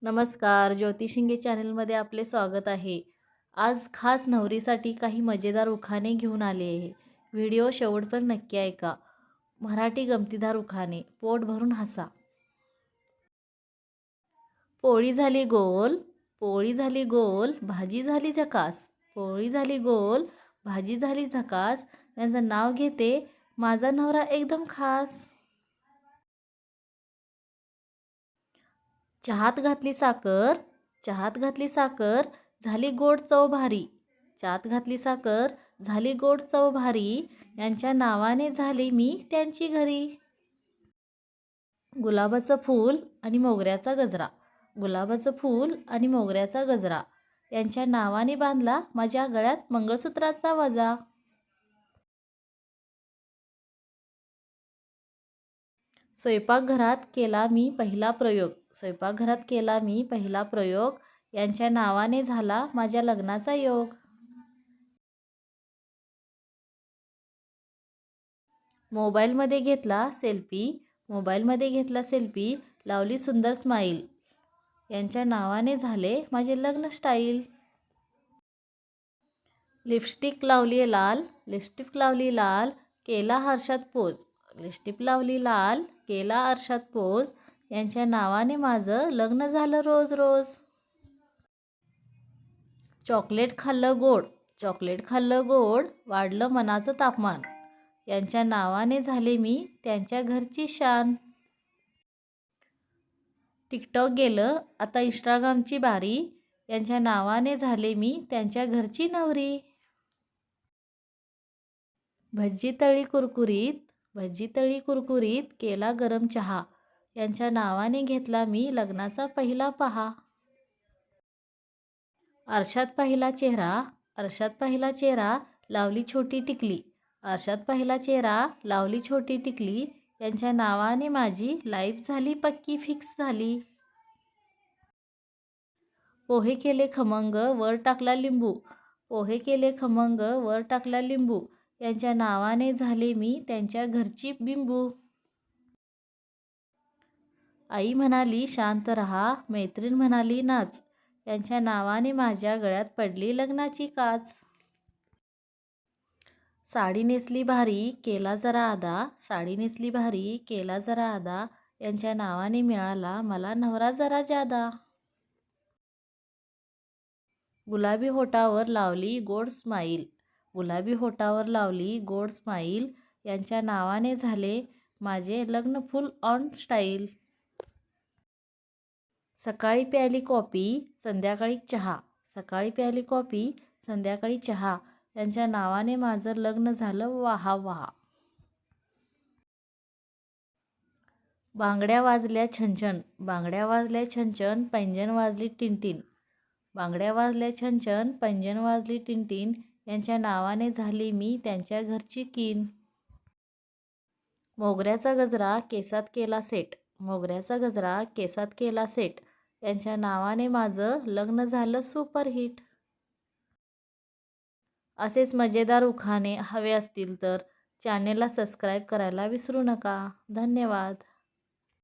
नमस्कार, ज्योती शिंगे चॅनलमध्ये आपले स्वागत आहे। आज खास नवरीसाठी काही मजेदार उखाणे घेऊन आले आहे। व्हिडिओ शेवटपर्यंत नक्की ऐका। मराठी गमतीदार उखाणे, पोट भरून हसा। पोळी झाली गोल, पोळी झाली गोल, भाजी झाली झकास। पोळी झाली गोल, भाजी झाली झकास, यांचं नाव घेते माझा नवरा एकदम खास। चहात घातली साखर, चहात घातली साखर, झाली गोड चव भारी। चहात घातली साखर, झाली गोड चव भारी, यांच्या नावाने झाले मी त्यांची घरी। गुलाबाचं फूल आणि मोगऱ्याचा गजरा, गुलाबाचं फूल आणि मोगऱ्याचा गजरा, यांच्या नावाने बांधला माझ्या गळ्यात मंगळसूत्राचा वजा। स्वयंपाकघरात केला मी पहिला प्रयोग, स्वयंपाकघरात केला मी पहिला प्रयोग, यांच्या नावाने झाला माझ्या लग्नाचा योग। मोबाईलमध्ये घेतला सेल्फी, मोबाईलमध्ये घेतला सेल्फी, लावली सुंदर स्माईल, यांच्या नावाने झाले माझे लग्न स्टाईल। लिपस्टिक लावली लाल, लिपस्टिक लावली लाल, केला हर्षात पोज, लिपस्टिक लावली लाल, केला हर्षात पोज, यांच्या नावाने माझं लग्न झालं रोज रोज। चॉकलेट खाल्लं गोड, चॉकलेट खाल्लं गोड, वाढलं मनाचं तापमान, यांच्या नावाने झाले मी त्यांच्या घरची शान। टिकटॉक गेलं आता इंस्टाग्रामची बारी, यांच्या नावाने झाले मी त्यांच्या घरची नवरी। भज्जी तळी कुरकुरीत, भज्जी तळी कुरकुरीत, केला गरम चहा, यांच्या नावाने घेतला मी लग्नाचा पहिला पहा। आरशात पाहिला चेहरा, आरशात पाहिला चेहरा, लावली छोटी टिकली, आरशात पाहिला चेहरा, लावली छोटी टिकली, यांच्या नावाने माझी लाईफ झाली पक्की फिक्स झाली। पोहे केले खमंग, वर टाकला लिंबू, पोहे केले खमंग, वर टाकला लिंबू, यांच्या नावाने झाले मी त्यांच्या घरची बिंबू। आई म्हणाली शांत रहा, मैत्रीण म्हणाली नाच, यांच्या नावाने माझ्या गळ्यात पडली लग्नाची काच। साडी नेसली भारी, केला जरा आदा, साडी नेसली भारी, केला जरा आदा, यांच्या नावाने मिळाला मला नवरा जरा जादा। गुलाबी होटावर लावली गोड स्माईल, गुलाबी होटावर लावली गोड स्माईल, यांच्या नावाने झाले माझे लग्न फुल ऑन स्टाईल। सकाळी प्यायली कॉफी, संध्याकाळी चहा, सकाळी प्यायली कॉफी, संध्याकाळी चहा, यांच्या नावाने माझं लग्न झालं वाहा वाहा। बांगड्या वाजल्या छनछन, बांगड्या वाजल्या छनछन, पैंजण वाजली टिनटिन, बांगड्या वाजल्या छनछन, पैंजण वाजली टिनटिन, यांच्या नावाने झाली मी त्यांच्या घरची कीन। मोगऱ्याचा गजरा केसात केला सेट, मोगऱ्याचा गजरा केसात केला सेट, यांच्या नावाने माझं लग्न झालं सुपरहिट। असेच मजेदार उखाणे हवे असतील तर चॅनेलला सबस्क्राईब करायला विसरू नका। धन्यवाद।